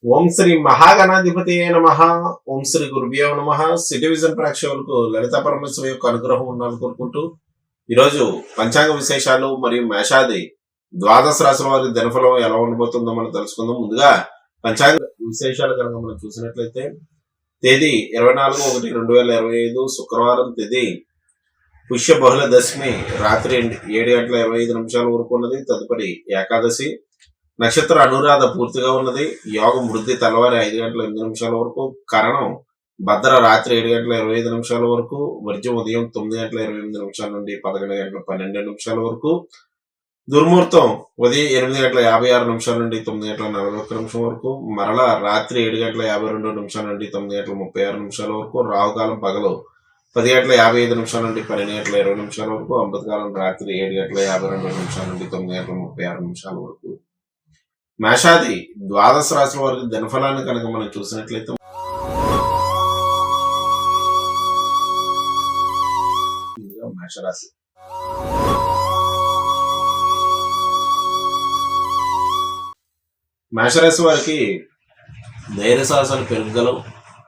ఓం శ్రీ మహాగణాధిపతియే నమః. ఓం శ్రీ గురుభ్యో నమః. సిటీ విజన్ ప్రేక్షకులకు లలితా పరమేశ్వరి యొక్క అనుగ్రహం ఉండాలని కోరుకుంటూ ఈరోజు పంచాంగ విశేషాలు మరియు మేషాది ద్వాదశ రాశుల వారి దినఫలం ఎలా ఉండబోతుందో మనం తెలుసుకుందాం. ముందుగా పంచాంగ విశేషాలు కనుక మనం చూసినట్లయితే తేదీ 24/1/2025 శుక్రవారం. తేదీ పుష్య బహుళ దశమి రాత్రి 7:25 వరకు ఉన్నది. తదుపరి ఏకాదశి. నక్షత్ర అనురాధ పూర్తిగా ఉన్నది. యోగం వృద్ధి తెల్లవారి 5:08 వరకు. కరణం భద్ర రాత్రి 7:25 వరకు. వర్జ్యం ఉదయం 9:28 నుండి 11:12 వరకు. దుర్ముహూర్తం ఉదయం 8:56 నుండి 9:41 వరకు. మరలా రాత్రి 7:52 నుండి 9:36 వరకు. రాహుకాలం పగలు 10:55 నుండి 12:20 వరకు. అమృతకాలం రాత్రి 7:52 నుండి 9:36 వరకు. మేషాది ద్వాదశ రాశుల వారికి దినఫలాన్ని కనుక మనం చూసినట్లయితే మేషరాశి. మేషరాశి వారికి ధైర్య సాహసాలు పెరుగుదలవు.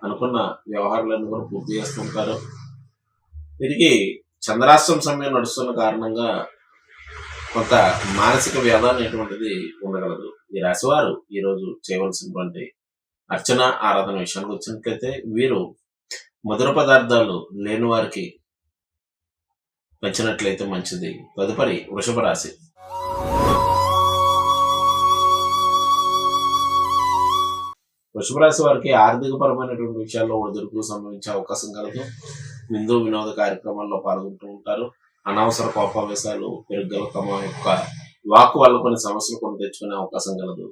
అనుకున్న వ్యవహారాలను కూడా పూర్తి చేస్తుంటారు. వీరికి చంద్రాష్టం సమయం నడుస్తున్న కారణంగా కొంత మానసిక వ్యధ అనేటువంటిది ఉండగలదు. ఈ రాశివారు ఈరోజు చేయవలసినటువంటి అర్చన ఆరాధన విషయానికి వచ్చినట్లయితే వీరు మధుర పదార్థాలు లేని వారికి పెంచినట్లయితే మంచిది. తదుపరి వృషభ రాశి. వృషభ రాశి వారికి ఆర్థిక పరమైనటువంటి విషయాల్లో ఒడిదుడుకులు సంభవించే అవకాశం కలదు. విందు వినోద కార్యక్రమాల్లో పాల్గొంటూ ఉంటారు. అనవసర కోపావేశాలు పెరుగుదల. తమ యొక్క వాక్ వల్ల కొన్ని సమస్యలు కొని తెచ్చుకునే అవకాశం కలదు.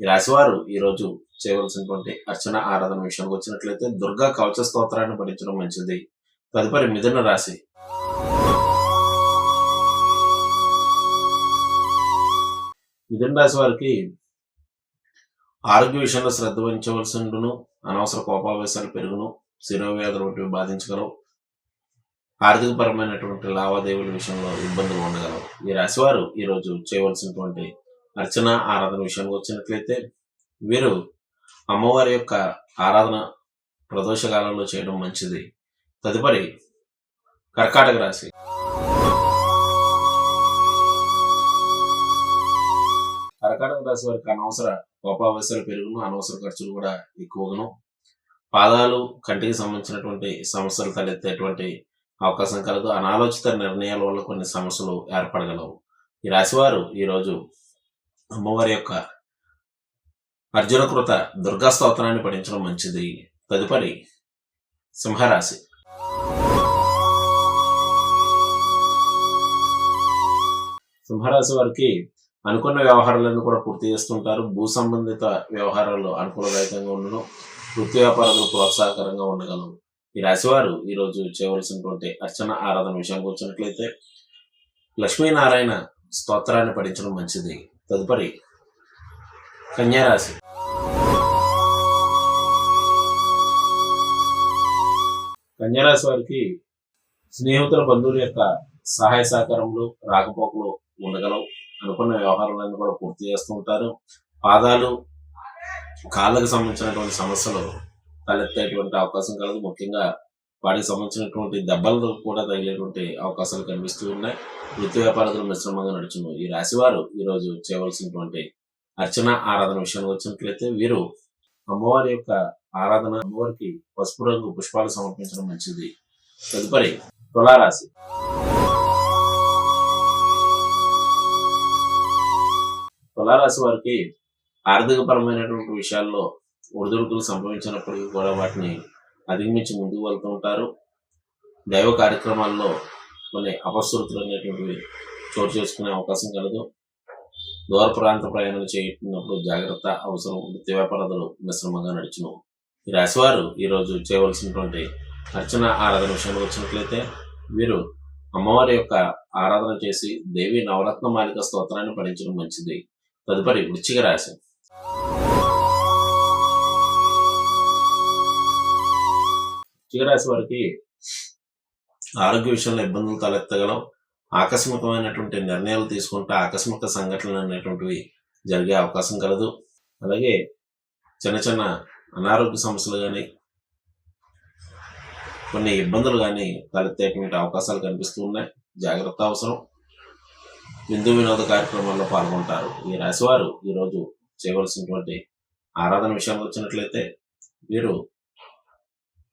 ఈ రాశివారు ఈరోజు చేయవలసినటువంటి అర్చన ఆరాధన విషయానికి వచ్చినట్లయితే దుర్గా కవచ స్తోత్రాన్ని పఠించడం మంచిది. తదుపరి మిథున రాశి. మిథున రాశి వారికి ఆరోగ్య విషయంలో శ్రద్ధ వహించవలసి ఉండును. అనవసర కోపావేశాలు పెరుగును. శిరోవ్యాధులు వంటివి బాధించగలవు. ఆర్థిక పరమైనటువంటి లావాదేవీల విషయంలో ఇబ్బందులు ఉండగలవు. ఈ రాశివారు ఈరోజు చేయవలసినటువంటి అర్చన ఆరాధన విషయానికి వచ్చినట్లయితే వీరు అమ్మవారి యొక్క ఆరాధన ప్రదోషకాలంలో చేయడం మంచిది. తదుపరి కర్కాటక రాశి. కర్కాటక రాశి వారికి అనవసర కోపావేశాలు పెరుగును. అనవసర ఖర్చులు కూడా ఎక్కువగాను. పాదాలు కంటికి సంబంధించినటువంటి సమస్యలు తలెత్తేటువంటి అవకాశం కలదు. అనాలోచిత నిర్ణయాల వల్ల కొన్ని సమస్యలు ఏర్పడగలవు. ఈ రాశివారు ఈరోజు అమ్మవారి యొక్క అర్జునకృత దుర్గా స్తోత్రాన్ని పఠించడం మంచిది. తదుపరి సింహరాశి. సింహరాశి వారికి అనుకున్న వ్యవహారాలను కూడా పూర్తి చేస్తుంటారు. భూ సంబంధిత వ్యవహారాల్లో అనుకూలదాయకంగా ఉండడం. వృత్తి వ్యాపారాలు ప్రోత్సాహకరంగా ఉండగలవు. ఈ రాశివారు ఈరోజు చేయవలసినటువంటి అర్చన ఆరాధన విషయానికి వచ్చినట్లయితే లక్ష్మీనారాయణ స్తోత్రాన్ని పఠించడం మంచిది. తదుపరి కన్యారాశి. కన్యారాశి వారికి స్నేహితుల బంధువుల యొక్క సహాయ సహకారములు రాకపోకలు ఉండగలవు. అనుకున్న వ్యవహారాలను కూడా పూర్తి చేస్తూ ఉంటారు. పాదాలు కాళ్ళకు సంబంధించినటువంటి సమస్యలు తలెత్తేటువంటి అవకాశం కలదు. ముఖ్యంగా వాటికి సంబంధించినటువంటి దెబ్బలు కూడా తగిలేటువంటి అవకాశాలు కనిపిస్తూ ఉన్నాయి. వృత్తి వ్యాపారాలు మిశ్రమంగా నడుచును. ఈ రాశివారు ఈరోజు చేయవలసినటువంటి అర్చన ఆరాధన విషయానికి వచ్చినట్లయితే వీరు అమ్మవారి యొక్క ఆరాధన అమ్మవారికి పసుపు రంగు పుష్పాలు సమర్పించడం మంచిది. తదుపరి తులారాశి. తులారాశి వారికి ఆర్థిక పరమైనటువంటి విషయాల్లో ఒడిదుడుకులు సంభవించినప్పటికీ కూడా వాటిని అధిగమించి ముందుకు వెళ్తూ ఉంటారు. దైవ కార్యక్రమాల్లో కొన్ని అపశృతులు అనేటువంటివి చోటు చేసుకునే అవకాశం కలదు. దూర ప్రాంత ప్రయాణాలు చేస్తున్నప్పుడు జాగ్రత్త అవసరం. వృత్తి వ్యాపారాలు మిశ్రమంగా నడుచును. ఈ రాశివారు ఈరోజు చేయవలసినటువంటి అర్చన ఆరాధన విషయానికి వచ్చినట్లయితే వీరు అమ్మవారి యొక్క ఆరాధన చేసి దేవి నవరత్న మాలిక స్తోత్రాన్ని పఠించడం మంచిది. తదుపరి వృశ్చిక రాశి. వృశ్చిక రాశి వారికి ఆరోగ్య విషయంలో ఇబ్బందులు తలెత్తగలవు. ఆకస్మికమైనటువంటి నిర్ణయాలు తీసుకుంటే ఆకస్మిక సంఘటనలు అనేటువంటివి జరిగే అవకాశం కలదు. అలాగే చిన్న చిన్న అనారోగ్య సమస్యలు కానీ కొన్ని ఇబ్బందులు కానీ తలెత్తేటువంటి అవకాశాలు కనిపిస్తూ ఉన్నాయి. జాగ్రత్త అవసరం. విందు వినోద కార్యక్రమాల్లో పాల్గొంటారు. ఈ రాశివారు ఈరోజు చేయవలసినటువంటి ఆరాధన విషయానికి వచ్చినట్లయితే వీరు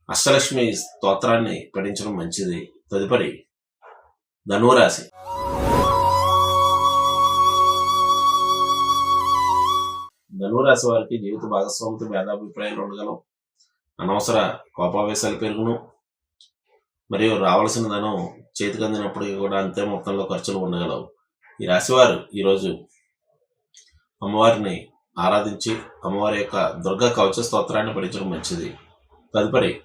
అష్టలక్ష్మి స్తోత్రాన్ని పఠించడం మంచిది. తదుపరి ధనురాశి. ధనురాశి వారికి జీవిత భాగస్వామితో భేదాభిప్రాయాలు ఉండగలవు. అనవసర కోపావేశాలు పెరుగును. మరియు రావాల్సిన ధనం చేతికి అందినప్పటికీ కూడా అంతే మొత్తంలో ఖర్చులు ఉండగలవు. ఈ రాశివారు ఈరోజు అమ్మవారిని ఆరాధించి అమ్మవారి యొక్క దుర్గా కవచ స్తోత్రాన్ని పఠించడం మంచిది. తదుపరి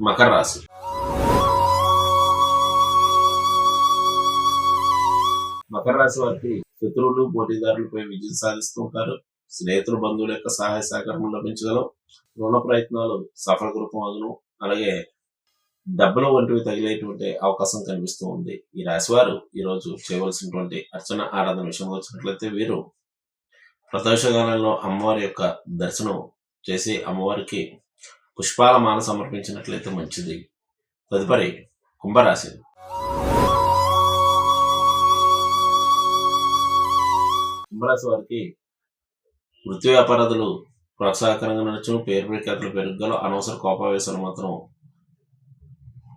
మకర రాశి. మకర రాశి వారికి శత్రువులు పోటీదారులపై విజయం సాధిస్తూ ఉంటారు. స్నేహితులు బంధువుల యొక్క సహాయ సహకారం లభించగలవు. రుణ ప్రయత్నాలు సఫలీకృతం అగును. అలాగే డబ్బులు వంటివి తగిలేటువంటి అవకాశం కనిపిస్తూ ఉంది. ఈ రాశివారు ఈరోజు చేయవలసినటువంటి అర్చన ఆరాధన విషయంలో వచ్చినట్లయితే వీరు ప్రదోషకాలంలో అమ్మవారి యొక్క దర్శనం చేసి అమ్మవారికి పుష్పాల మాల సమర్పించినట్లయితే మంచిది. తదుపరి కుంభరాశి. కుంభరాశి వారికి వృత్తి వ్యాపారాదులు ప్రోత్సాహకరంగా నడుచును. పేరు ప్రఖ్యాతులు పెరుగుదల. అనవసర కోపావేశాలు మాత్రం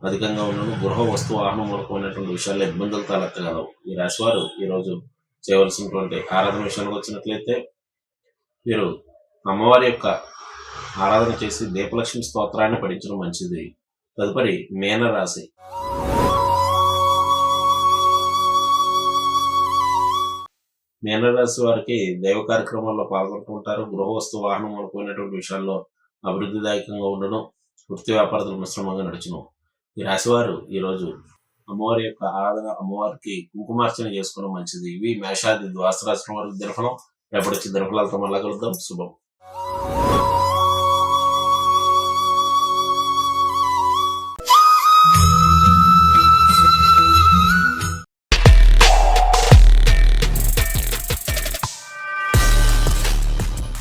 అధికంగా ఉండను. గృహ వస్తువు వాహనం మూలకమైనటువంటి విషయాల్లో ఇబ్బందులు తలెత్తగలవు. ఈ రాశి వారు ఈరోజు చేయవలసినటువంటి ఆరాధన విషయానికి వచ్చినట్లయితే వీరు అమ్మవారి యొక్క ఆరాధన చేసి దీపలక్ష్మి స్తోత్రాన్ని పఠించడం మంచిది. తదుపరి మీనరాశి. మీనరాశి వారికి దైవ కార్యక్రమాల్లో పాల్గొంటూ ఉంటారు. గృహ వస్తువు వాహనం మూలకమైనటువంటి విషయాల్లో అభివృద్ధిదాయకంగా ఉండడం. వృత్తి వ్యాపారాలు మిశ్రమంగా నడుచును. ఈ రాశివారు ఈరోజు అమ్మవారి యొక్క ఆరాధన అమ్మవారికి కుంకుమార్చన చేసుకోవడం మంచిది. ఇవి మేషాది ద్వాదశ రాశి వారికి దినఫలం. రేపటి దినఫలాలతో మళ్ళా కలుద్దాం. శుభం.